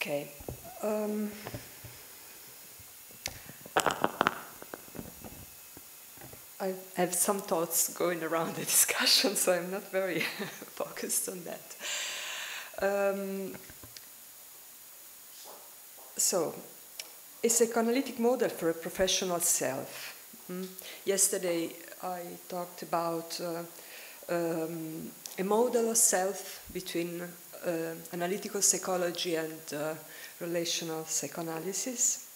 Okay. I have some thoughts going around the discussion, so I'm not very focused on that. So, a psychoanalytic model for a professional self. Yesterday I talked about a model of self between analytical psychology and relational psychoanalysis.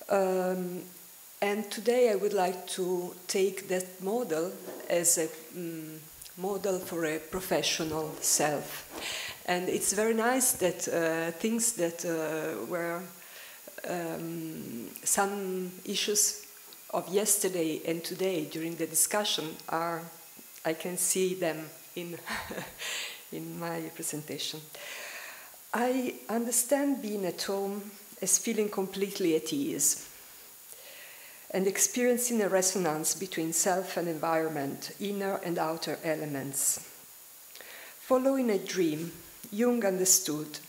And today I would like to take that model as a model for a professional self. And it's very nice that things that were some issues of yesterday and today during the discussion are, I can see them in, in my presentation. I understand being at home as feeling completely at ease and experiencing a resonance between self and environment, inner and outer elements. Following a dream, Jung understood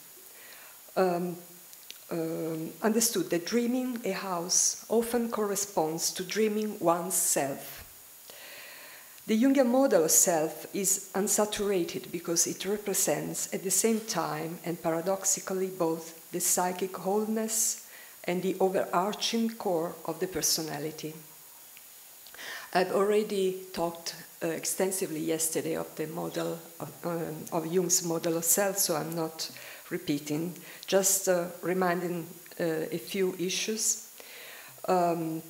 that dreaming a house often corresponds to dreaming one's self. The Jungian model of self is unsaturated because it represents at the same time and paradoxically both the psychic wholeness and the overarching core of the personality. I've already talked extensively yesterday of the model of Jung's model of self, so I'm not repeating, just reminding a few issues. The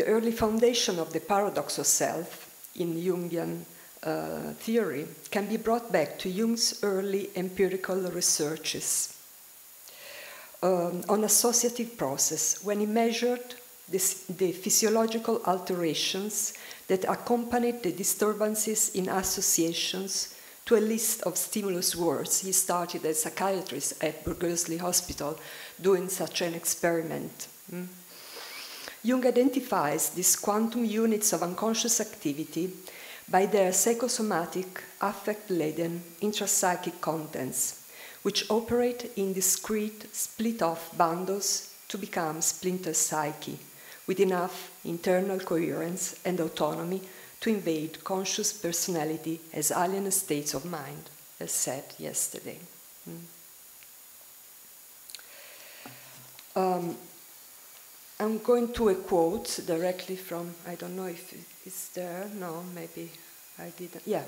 early foundation of the paradox of self in Jungian theory can be brought back to Jung's early empirical researches on associative process, when he measured the physiological alterations that accompanied the disturbances in associations to a list of stimulus words. He started as a psychiatrist at Burgosli Hospital doing such an experiment. Jung identifies these quantum units of unconscious activity by their psychosomatic, affect-laden, intrapsychic contents, which operate in discrete, split-off bundles to become splinter psyche, with enough internal coherence and autonomy to invade conscious personality as alien states of mind, as said yesterday. I'm going to a quote directly from, I don't know if it's there, no, maybe I didn't, yeah.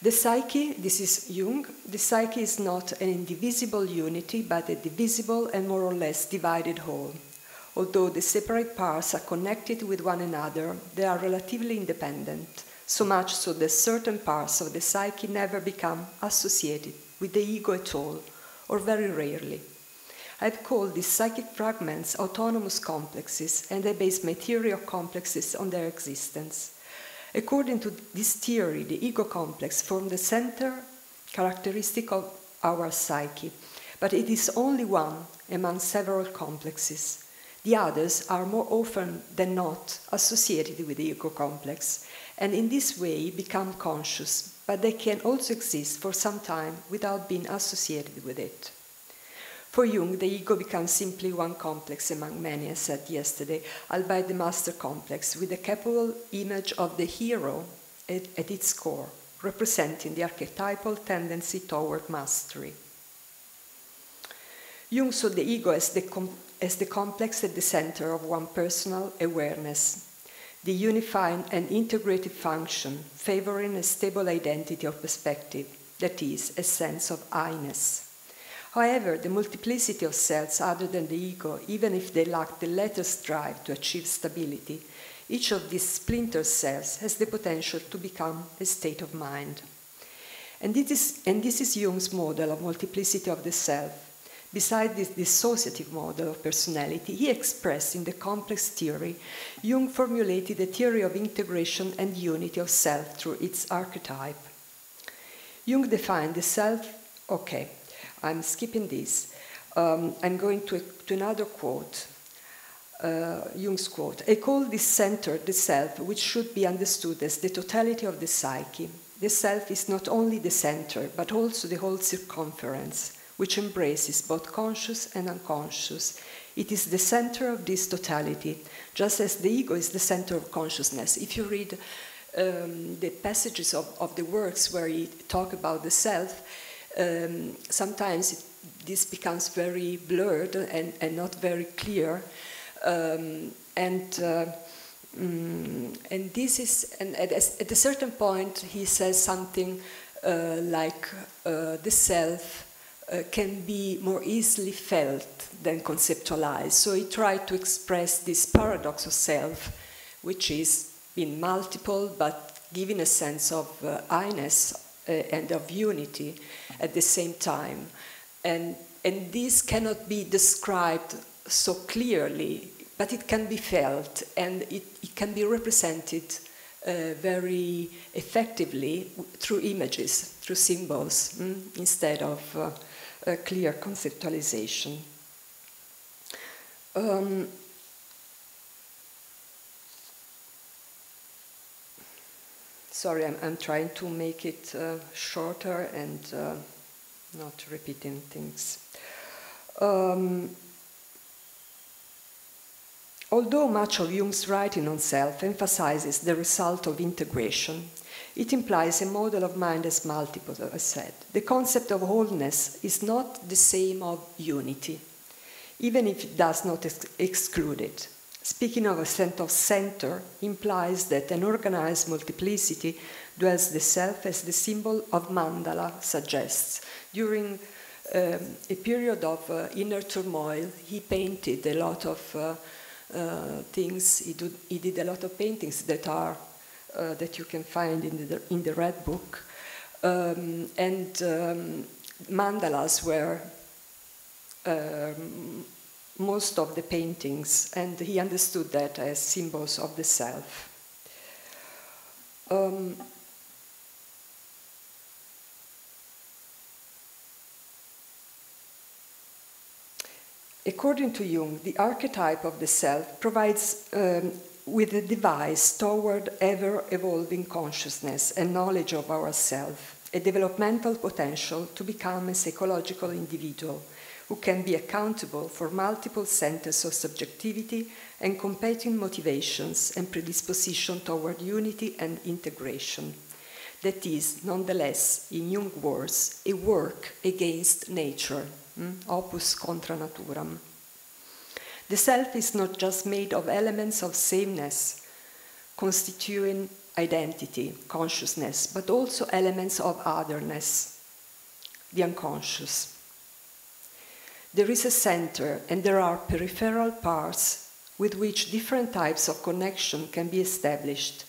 The psyche, this is Jung, the psyche is not an indivisible unity, but a divisible and more or less divided whole. Although the separate parts are connected with one another, they are relatively independent, so much so that certain parts of the psyche never become associated with the ego at all, or very rarely. I've called these psychic fragments autonomous complexes, and I base my theory of complexes on their existence. According to this theory, the ego complex forms the center characteristic of our psyche, but it is only one among several complexes. The others are more often than not associated with the ego complex, and in this way become conscious, but they can also exist for some time without being associated with it. For Jung, the ego becomes simply one complex among many, as said yesterday, albeit the master complex, with a capable image of the hero at its core, representing the archetypal tendency toward mastery. Jung saw the ego as the complex at the center of one personal awareness, the unifying and integrated function favoring a stable identity of perspective, that is, a sense of I-ness. However, the multiplicity of selves other than the ego, even if they lack the latest drive to achieve stability, each of these splinter selves has the potential to become a state of mind. And this is Jung's model of multiplicity of the self. Besides this dissociative model of personality, he expressed in the complex theory, Jung formulated a theory of integration and unity of self through its archetype. Jung defined the self, okay, I'm skipping this. I'm going to another quote, Jung's quote. I call this center the self, which should be understood as the totality of the psyche. The self is not only the center, but also the whole circumference, which embraces both conscious and unconscious. It is the center of this totality, just as the ego is the center of consciousness. If you read the passages of the works where he talk about the self, sometimes this becomes very blurred and not very clear. And this is, and at a certain point he says something like the self can be more easily felt than conceptualized. So he tried to express this paradox of self, which is being multiple but giving a sense of I-ness and of unity at the same time. And this cannot be described so clearly, but it can be felt, and it can be represented very effectively through images, through symbols, instead of a clear conceptualization. Sorry, I'm trying to make it shorter and not repeating things. Although much of Jung's writing on self emphasizes the result of integration, it implies a model of mind as multiple, as I said. The concept of wholeness is not the same of unity, even if it does not exclude it. Speaking of a sense of center implies that an organized multiplicity dwells the self as the symbol of mandala suggests. During a period of inner turmoil, he painted a lot of things. He did a lot of paintings that are that you can find in the Red Book, and mandalas were most of the paintings, and he understood that as symbols of the self. According to Jung, the archetype of the self provides with a device toward ever-evolving consciousness and knowledge of ourself, a developmental potential to become a psychological individual who can be accountable for multiple centers of subjectivity and competing motivations and predisposition toward unity and integration. That is, nonetheless, in Jung's words, a work against nature, opus contra naturam. The self is not just made of elements of sameness, constituting identity, consciousness, but also elements of otherness, the unconscious. There is a center, and there are peripheral parts with which different types of connection can be established.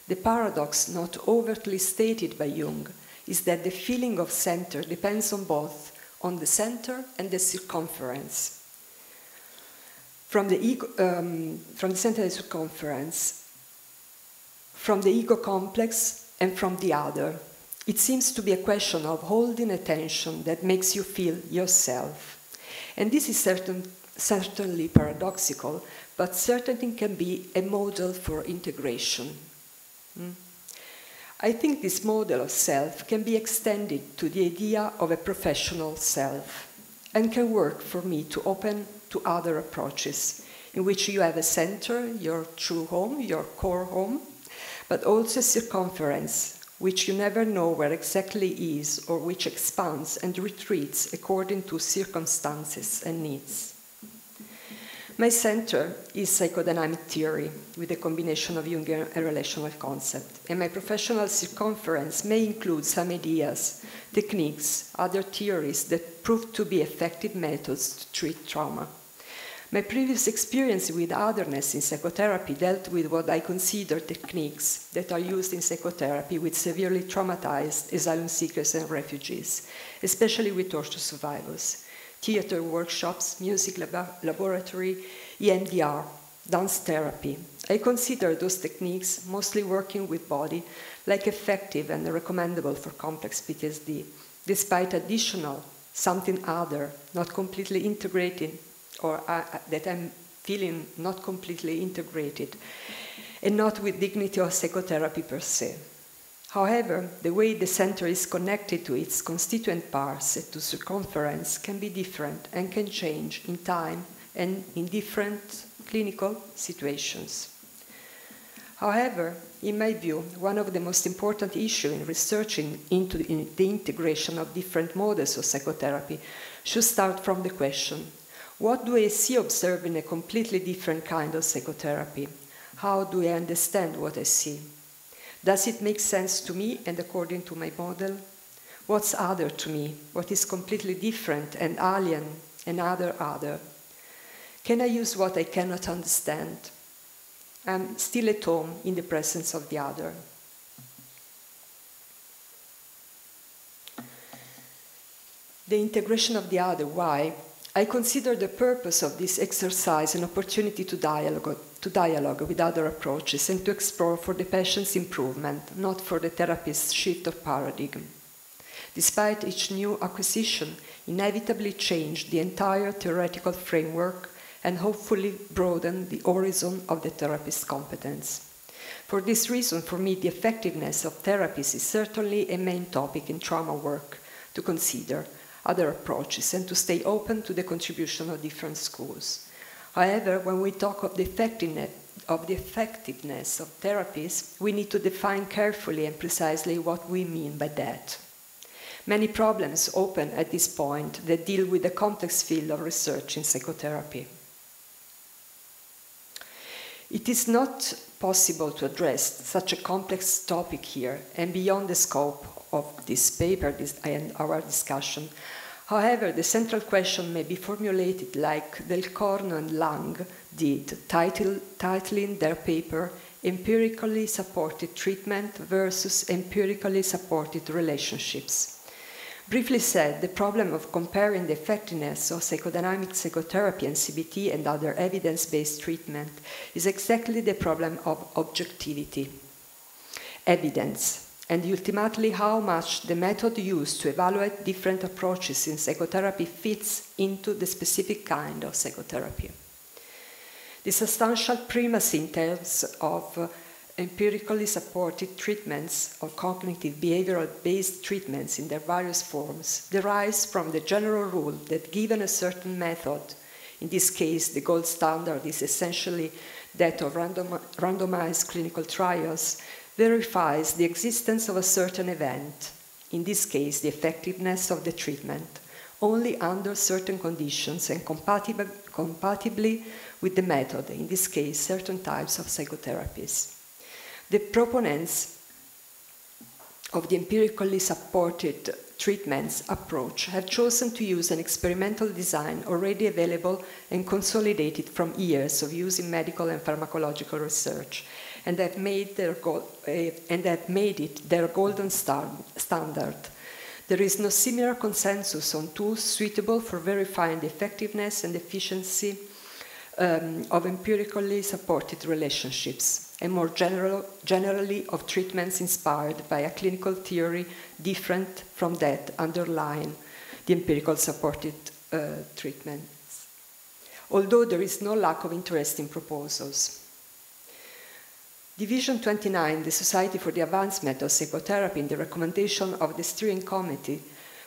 The paradox, not overtly stated by Jung, is that the feeling of center depends on both, on the center and the circumference. From the center and circumference, from the ego complex and from the other. It seems to be a question of holding a tension that makes you feel yourself. And this is certainly paradoxical, but certainly can be a model for integration. I think this model of self can be extended to the idea of a professional self and can work for me to open to other approaches in which you have a center, your true home, your core home, but also a circumference, which you never know where exactly is or which expands and retreats according to circumstances and needs. My center is psychodynamic theory with a combination of Jungian and relational concept, and my professional circumference may include some ideas, techniques, other theories that prove to be effective methods to treat trauma. My previous experience with otherness in psychotherapy dealt with what I consider techniques that are used in psychotherapy with severely traumatized asylum seekers and refugees, especially with torture survivors. Theater workshops, music laboratory, EMDR, dance therapy. I consider those techniques, mostly working with body, like effective and recommendable for complex PTSD, despite additional, something other, not completely integrated, or that I'm feeling not completely integrated, and not with dignity of psychotherapy per se. However, the way the center is connected to its constituent parts and to circumference can be different and can change in time and in different clinical situations. However, in my view, one of the most important issues in researching into the integration of different models of psychotherapy should start from the question, what do I see observed in a completely different kind of psychotherapy? How do I understand what I see? Does it make sense to me and according to my model? What's other to me? What is completely different and alien and other? Can I use what I cannot understand? I'm still at home in the presence of the other. The integration of the other, why? I consider the purpose of this exercise an opportunity to dialogue with other approaches and to explore for the patient's improvement, not for the therapist's shift of paradigm. Despite each new acquisition, inevitably change the entire theoretical framework and hopefully broaden the horizon of the therapist's competence. For this reason, for me, the effectiveness of therapies is certainly a main topic in trauma work to consider other approaches and to stay open to the contribution of different schools. However, when we talk of the effectiveness of therapies, we need to define carefully and precisely what we mean by that. Many problems open at this point that deal with the complex field of research in psychotherapy. It is not possible to address such a complex topic here and beyond the scope of this paper and our discussion. However, the central question may be formulated like Del Corno and Lang did, titling their paper Empirically Supported Treatment versus Empirically Supported Relationships. Briefly said, the problem of comparing the effectiveness of psychodynamic psychotherapy and CBT and other evidence-based treatment is exactly the problem of objectivity, evidence, and ultimately how much the method used to evaluate different approaches in psychotherapy fits into the specific kind of psychotherapy. The substantial primacy in terms of empirically supported treatments or cognitive behavioral-based treatments in their various forms derives from the general rule that given a certain method, in this case the gold standard is essentially that of randomized clinical trials, verifies the existence of a certain event, in this case the effectiveness of the treatment, only under certain conditions and compatibly with the method, in this case certain types of psychotherapies. The proponents of the empirically supported treatments approach have chosen to use an experimental design already available and consolidated from years of use in medical and pharmacological research, and have made it their golden standard. There is no similar consensus on tools suitable for verifying the effectiveness and efficiency of empirically supported relationships, and more generally of treatments inspired by a clinical theory different from that underlying the empirical supported treatments, although there is no lack of interesting proposals. Division 29, the Society for the Advancement of Psychotherapy, in the recommendation of the steering committee,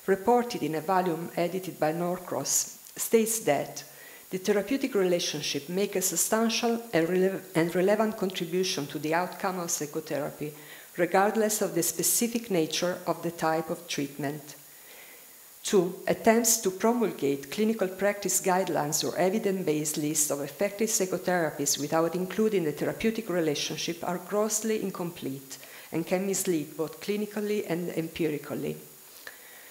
reported in a volume edited by Norcross, states that the therapeutic relationship makes a substantial and relevant contribution to the outcome of psychotherapy, regardless of the specific nature of the type of treatment. 2. Attempts to promulgate clinical practice guidelines or evidence-based lists of effective psychotherapies without including the therapeutic relationship are grossly incomplete and can mislead both clinically and empirically.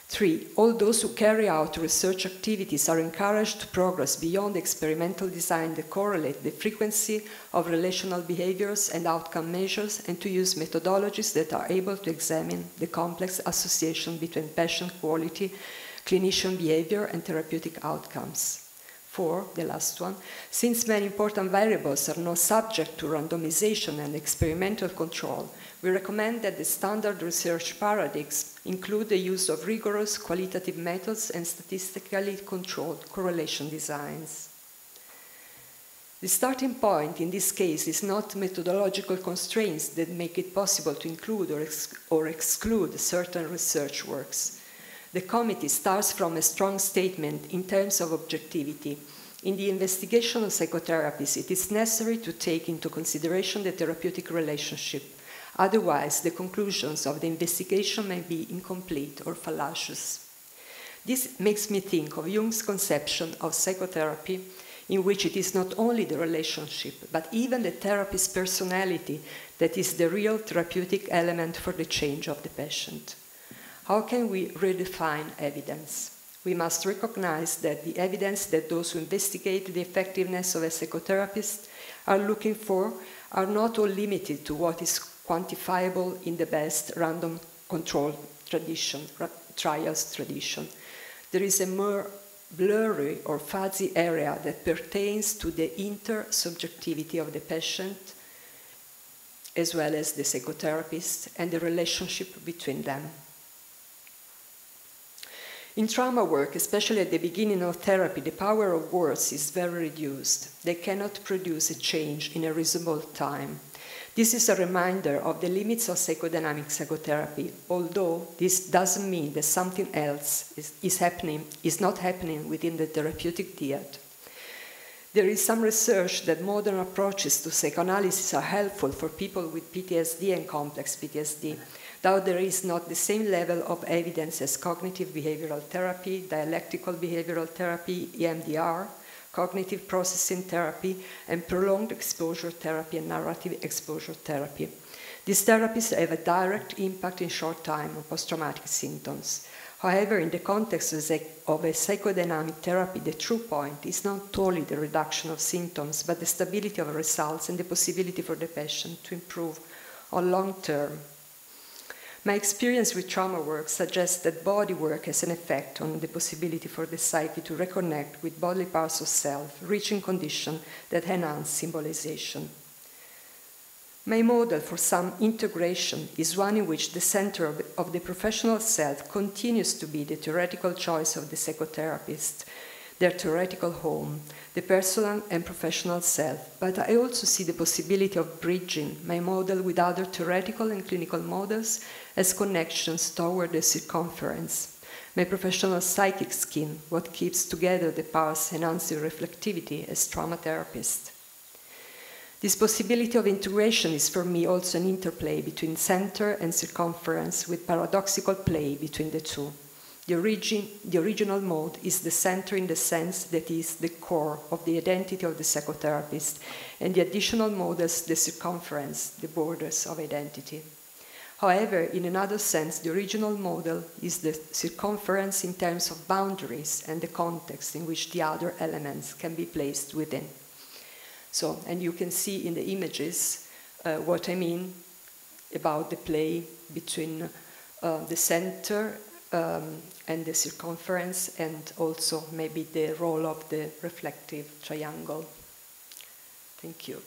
3. All those who carry out research activities are encouraged to progress beyond experimental design that correlate the frequency of relational behaviors and outcome measures, and to use methodologies that are able to examine the complex association between patient quality, clinician behavior, and therapeutic outcomes. 4, the last one, since many important variables are not subject to randomization and experimental control, we recommend that the standard research paradigms include the use of rigorous qualitative methods and statistically controlled correlation designs. The starting point in this case is not methodological constraints that make it possible to include or exclude certain research works. The committee starts from a strong statement in terms of objectivity. In the investigation of psychotherapies, it is necessary to take into consideration the therapeutic relationship. Otherwise, the conclusions of the investigation may be incomplete or fallacious. This makes me think of Jung's conception of psychotherapy, in which it is not only the relationship, but even the therapist's personality that is the real therapeutic element for the change of the patient. How can we redefine evidence? We must recognize that the evidence that those who investigate the effectiveness of a psychotherapist are looking for are not all limited to what is quantifiable in the best random control tradition, trials tradition. There is a more blurry or fuzzy area that pertains to the intersubjectivity of the patient as well as the psychotherapist and the relationship between them. In trauma work, especially at the beginning of therapy, the power of words is very reduced. They cannot produce a change in a reasonable time. This is a reminder of the limits of psychodynamic psychotherapy, although this doesn't mean that something else is not happening within the therapeutic dyad. There is some research that modern approaches to psychoanalysis are helpful for people with PTSD and complex PTSD, though there is not the same level of evidence as cognitive behavioral therapy, dialectical behavioral therapy, EMDR, cognitive processing therapy, and prolonged exposure therapy and narrative exposure therapy. These therapies have a direct impact in short time on post-traumatic symptoms. However, in the context of a psychodynamic therapy, the true point is not only the reduction of symptoms, but the stability of results and the possibility for the patient to improve on long term. My experience with trauma work suggests that body work has an effect on the possibility for the psyche to reconnect with bodily parts of self, reaching conditions that enhance symbolization. My model for some integration is one in which the center of the professional self continues to be the theoretical choice of the psychotherapist, their theoretical home, the personal and professional self, but I also see the possibility of bridging my model with other theoretical and clinical models as connections toward the circumference. My professional psychic skin, what keeps together the parts enhancing reflectivity as trauma therapist. This possibility of integration is for me also an interplay between center and circumference with paradoxical play between the two. The original mode is the center in the sense that it is the core of the identity of the psychotherapist, and the additional models the circumference, the borders of identity. However, in another sense, the original model is the circumference in terms of boundaries and the context in which the other elements can be placed within. So, and you can see in the images what I mean about the play between the center and the circumference, and also maybe the role of the reflective triangle. Thank you.